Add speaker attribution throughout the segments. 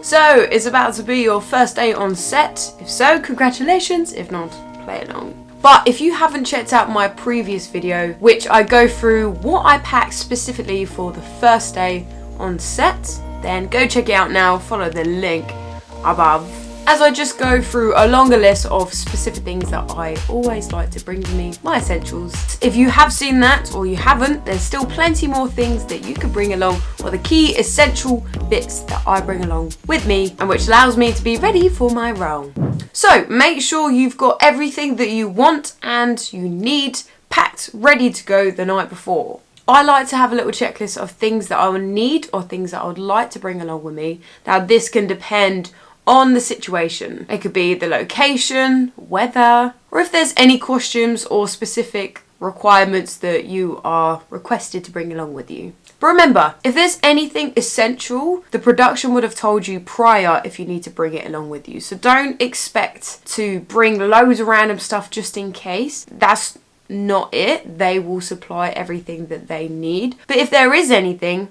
Speaker 1: So, it's about to be your first day on set. If so, congratulations. If not, play along. But if you haven't checked out my previous video, which I go through what I packed specifically for the first day on set, then go check it out now. Follow the link above, as I just go through a longer list of specific things that I always like to bring with me, my essentials. If you have seen that or you haven't, there's still plenty more things that you could bring along, or the key essential bits that I bring along with me and which allows me to be ready for my role. So make sure you've got everything that you want and you need packed, ready to go the night before. I like to have a little checklist of things that I would need or things that I would like to bring along with me. Now this can depend on the situation. It could be the location, weather, or if there's any costumes or specific requirements that you are requested to bring along with you. But remember, if there's anything essential, the production would have told you prior if you need to bring it along with you. So don't expect to bring loads of random stuff just in case. That's not it. They will supply everything that they need. But if there is anything,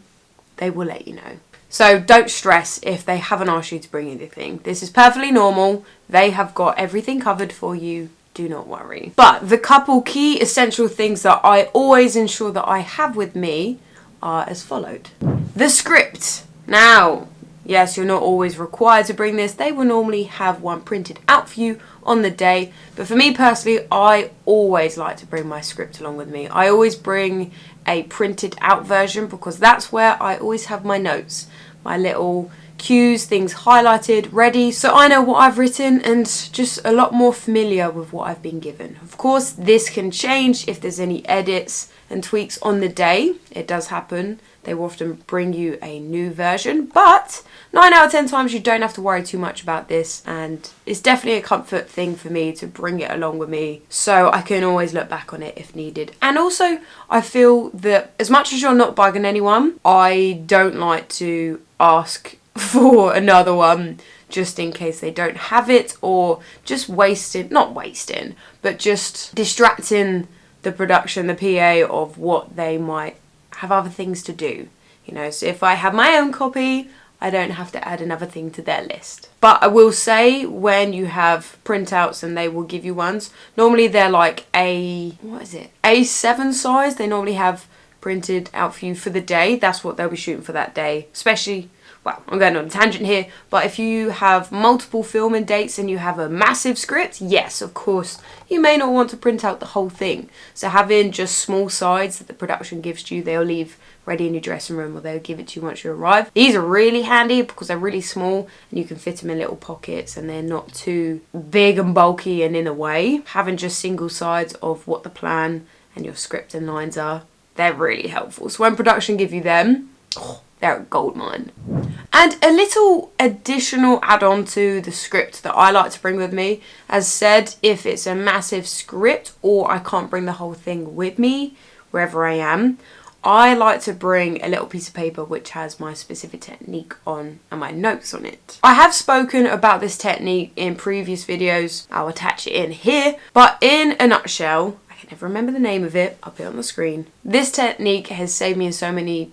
Speaker 1: they will let you know. So don't stress if they haven't asked you to bring anything. This is perfectly normal. They have got everything covered for you. Do not worry. But the couple key essential things that I always ensure that I have with me are as followed. The script. Now, yes, you're not always required to bring this. They will normally have one printed out for you on the day. But for me personally, I always like to bring my script along with me. I always bring a printed out version because that's where I always have my notes, my little cues, things highlighted, ready, so I know what I've written and just a lot more familiar with what I've been given. Of course, this can change if there's any edits and tweaks on the day. It does happen. They will often bring you a new version, but 9 out of 10 times you don't have to worry too much about this, and it's definitely a comfort thing for me to bring it along with me so I can always look back on it if needed. And also, I feel that as much as you're not bugging anyone, I don't like to ask for another one just in case they don't have it, or just not wasting, but just distracting the production, the PA, of what they might have other things to do. You know, so if I have my own copy, I don't have to add another thing to their list. But I will say, when you have printouts and they will give you ones, normally they're like A7 size. They normally have printed out for you for the day. That's what they'll be shooting for that day. Especially, well, I'm going on a tangent here, but if you have multiple filming dates and you have a massive script, yes, of course, you may not want to print out the whole thing. So having just small sides that the production gives to you, they'll leave ready in your dressing room, or they'll give it to you once you arrive. These are really handy because they're really small and you can fit them in little pockets and they're not too big and bulky and in the way. Having just single sides of what the plan and your script and lines are, they're really helpful. So when production give you them, they're a goldmine. And a little additional add-on to the script that I like to bring with me. As said, if it's a massive script or I can't bring the whole thing with me wherever I am, I like to bring a little piece of paper which has my specific technique on and my notes on it. I have spoken about this technique in previous videos. I'll attach it in here. But in a nutshell, I can never remember the name of it. I'll put it on the screen. This technique has saved me in so many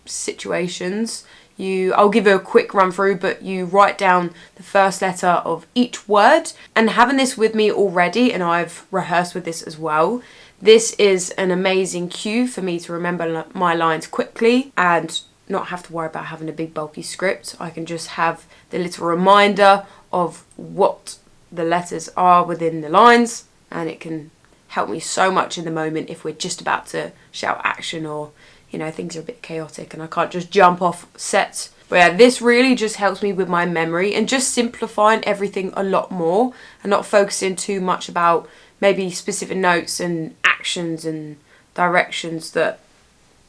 Speaker 1: situations. I'll give you a quick run through, but you write down the first letter of each word, and having this with me already, and I've rehearsed with this as well, this is an amazing cue for me to remember my lines quickly and not have to worry about having a big bulky script. I can just have the little reminder of what the letters are within the lines, and it can help me so much in the moment if we're just about to shout action, or you know, things are a bit chaotic and I can't just jump off set. But yeah, this really just helps me with my memory and just simplifying everything a lot more and not focusing too much about maybe specific notes and actions and directions that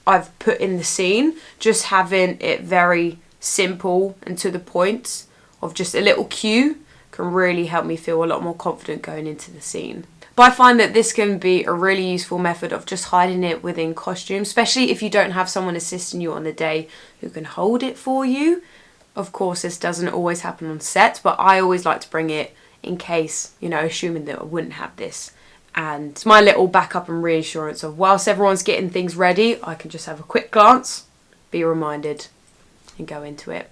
Speaker 1: I've put in the scene. Just having it very simple and to the point of just a little cue can really help me feel a lot more confident going into the scene. But I find that this can be a really useful method of just hiding it within costume, especially if you don't have someone assisting you on the day who can hold it for you. Of course, this doesn't always happen on set, but I always like to bring it in case, you know, assuming that I wouldn't have this. And it's my little backup and reassurance of whilst everyone's getting things ready, I can just have a quick glance, be reminded, and go into it.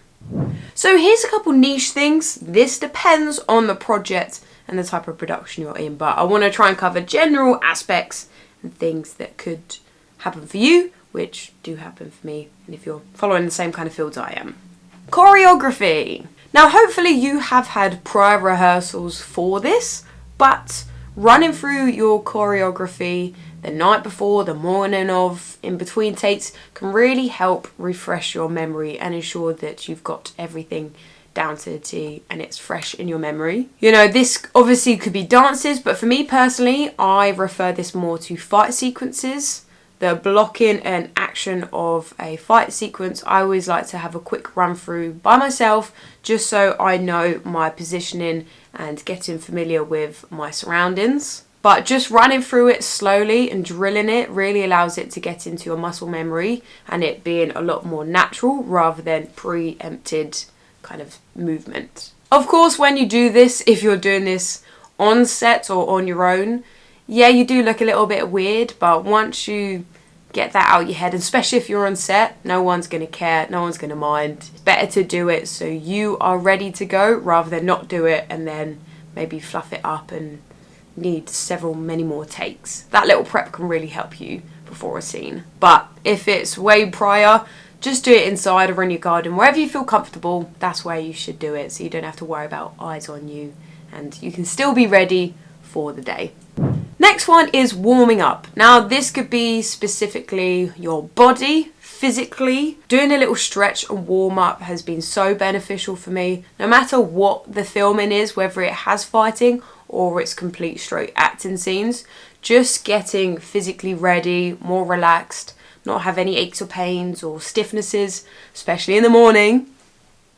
Speaker 1: So here's a couple niche things. This depends on the project and the type of production you're in, but I want to try and cover general aspects and things that could happen for you, which do happen for me, and if you're following the same kind of fields I am. Choreography. Now hopefully you have had prior rehearsals for this, but running through your choreography the night before, the morning of, in between takes can really help refresh your memory and ensure that you've got everything down to the T and it's fresh in your memory. You know, this obviously could be dances, but for me personally, I refer this more to fight sequences. The blocking and action of a fight sequence, I always like to have a quick run through by myself just so I know my positioning and getting familiar with my surroundings. But just running through it slowly and drilling it really allows it to get into your muscle memory and it being a lot more natural rather than preempted kind of movement. Of course, when you do this, if you're doing this on set or on your own, yeah, you do look a little bit weird, but once you get that out your head, especially if you're on set, no one's going to care, no one's going to mind. It's better to do it so you are ready to go rather than not do it and then maybe fluff it up and need many more takes. That little prep can really help you before a scene. But if it's way prior, just do it inside or in your garden, wherever you feel comfortable. That's where you should do it, so you don't have to worry about eyes on you and you can still be ready for the day. Next one is warming up. Now this could be specifically your body, physically. Doing a little stretch and warm up has been so beneficial for me. No matter what the filming is, whether it has fighting or it's complete straight acting scenes, just getting physically ready, more relaxed, not have any aches or pains or stiffnesses, especially in the morning.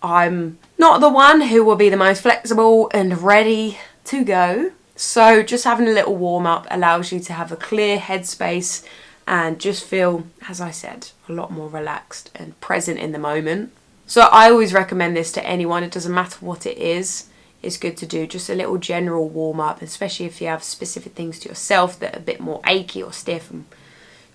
Speaker 1: I'm not the one who will be the most flexible and ready to go. So just having a little warm up allows you to have a clear headspace and just feel, as I said, a lot more relaxed and present in the moment. So I always recommend this to anyone. It doesn't matter what it is. It's good to do just a little general warm up, especially if you have specific things to yourself that are a bit more achy or stiff. And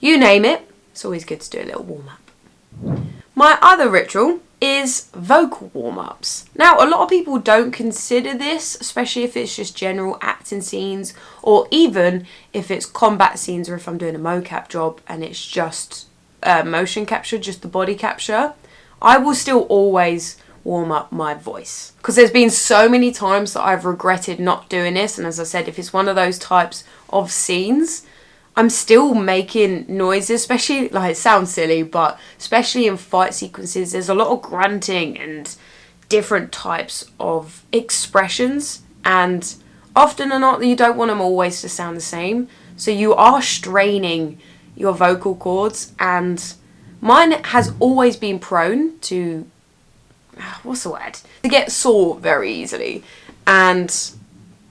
Speaker 1: you name it, it's always good to do a little warm up. My other ritual is vocal warm-ups. Now a lot of people don't consider this, especially if it's just general acting scenes or even if it's combat scenes or if I'm doing a mocap job and it's just motion capture, just the body capture. I will still always warm up my voice because there's been so many times that I've regretted not doing this, and as I said, if it's one of those types of scenes, I'm still making noises, especially, like, it sounds silly, but especially in fight sequences, there's a lot of grunting and different types of expressions, and often or not, you don't want them always to sound the same, so you are straining your vocal cords, and mine has always been prone to, to get sore very easily. And,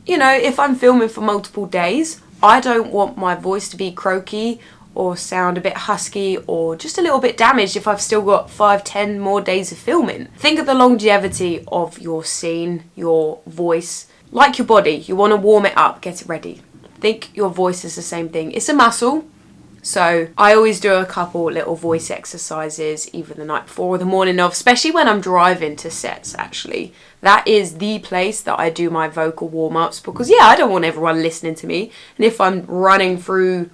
Speaker 1: you know, if I'm filming for multiple days, I don't want my voice to be croaky or sound a bit husky or just a little bit damaged if I've still got 5-10 more days of filming. Think of the longevity of your scene, your voice. Like your body, you want to warm it up, get it ready. Think your voice is the same thing. It's a muscle. So I always do a couple little voice exercises either the night before or the morning of, especially when I'm driving to sets actually. That is the place that I do my vocal warm-ups because, yeah, I don't want everyone listening to me. And if I'm running through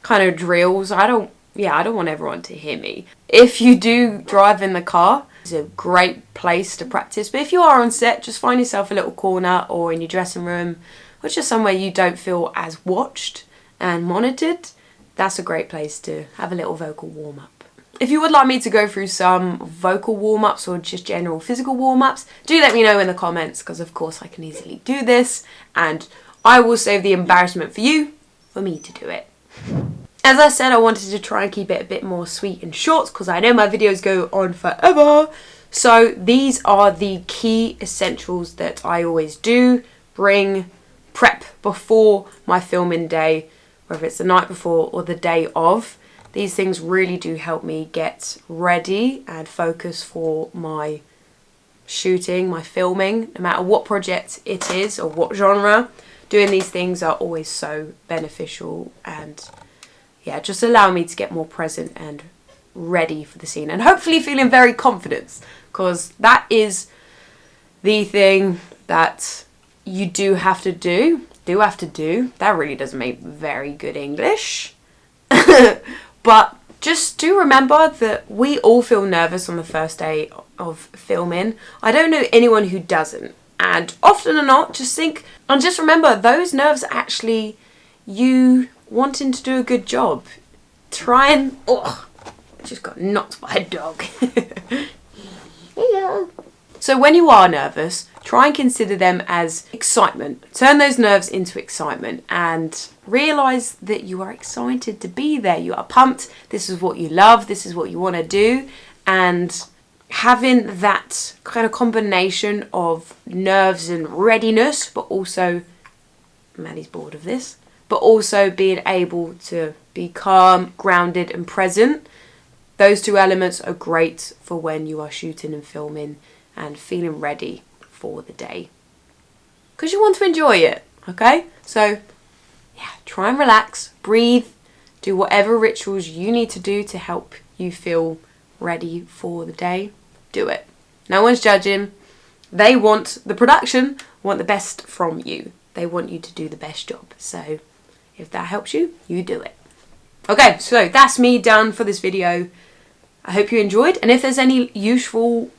Speaker 1: kind of drills, I don't want everyone to hear me. If you do drive in the car, it's a great place to practice. But if you are on set, just find yourself a little corner or in your dressing room or just somewhere you don't feel as watched and monitored. That's a great place to have a little vocal warm-up. If you would like me to go through some vocal warm-ups or just general physical warm-ups, do let me know in the comments because of course I can easily do this and I will save the embarrassment for you, for me to do it. As I said, I wanted to try and keep it a bit more sweet and short because I know my videos go on forever. So these are the key essentials that I always do. Prep before my filming day, whether it's the night before or the day of. These things really do help me get ready and focus for my shooting, my filming, no matter what project it is or what genre. Doing these things are always so beneficial and, yeah, just allow me to get more present and ready for the scene and hopefully feeling very confident because that is the thing that you do have to do, that really doesn't make very good English, but just do remember that we all feel nervous on the first day of filming. I don't know anyone who doesn't. And often or not, just remember those nerves are actually you wanting to do a good job. Try and, I just got knocked by a dog. So when you are nervous, try and consider them as excitement. Turn those nerves into excitement and realise that you are excited to be there. You are pumped. This is what you love. This is what you want to do. And having that kind of combination of nerves and readiness, but also, Maddie's bored of this, but also being able to be calm, grounded and present. Those two elements are great for when you are shooting and filming and feeling ready for the day. Because you want to enjoy it, okay? So, yeah, try and relax, breathe, do whatever rituals you need to do to help you feel ready for the day. Do it. No one's judging. The production want the best from you. They want you to do the best job. So, if that helps you, you do it. Okay, so that's me done for this video. I hope you enjoyed, and if there's any useful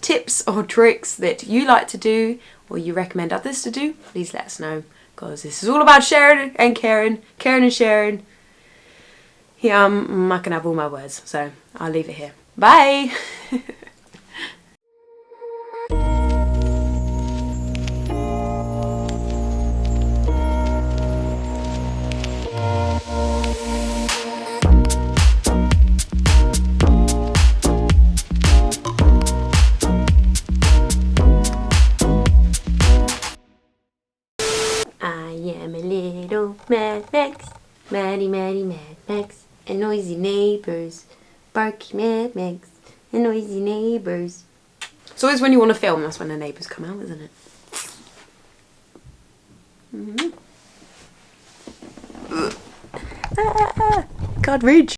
Speaker 1: tips or tricks that you like to do or you recommend others to do, please let us know, because this is all about sharing and caring and sharing. Yeah, I'm not gonna have all my words, so I'll leave it here. Bye. Mad Max, Maddie, Mad Max, and noisy neighbours. Barky Mad Max, and noisy neighbours. It's always when you want to film, that's when the neighbours come out, isn't it? Can't reach.